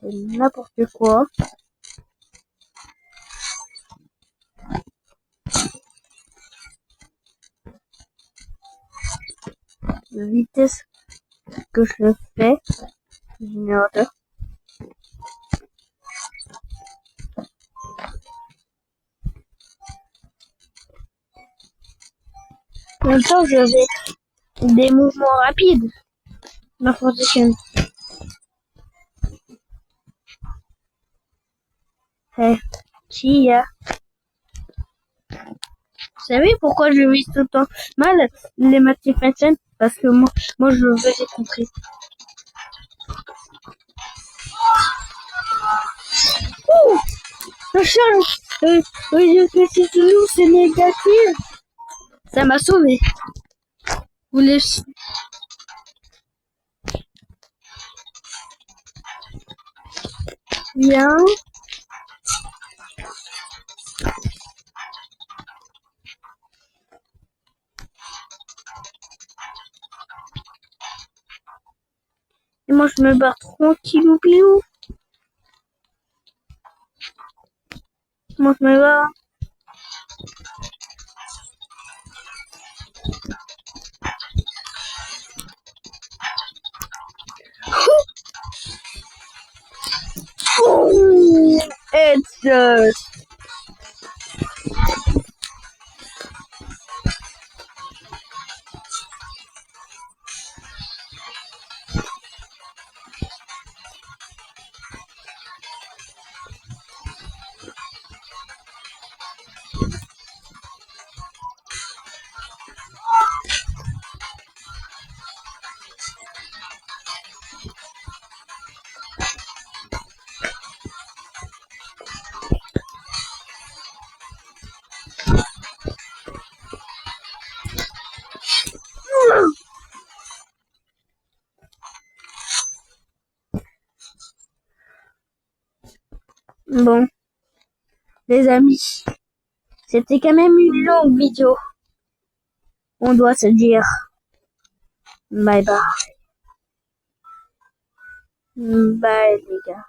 C'est n'importe quoi. La vitesse que je le fais, générateur. En même temps, j'avais des mouvements rapides. Ma position. Hey, Chia. Vous savez pourquoi je vis tout le temps mal les mathématiques? Parce que moi je veux j'ai compris. Ouh, le chat, c'est toujours c'est négatif. Ça m'a sauvé. Vous les... Bien. Et moi je me barre tranquillou pilou. Moi je me barre. Oh, headshot. Bon, les amis, c'était quand même une longue vidéo. On doit se dire bye bye. Bye les gars.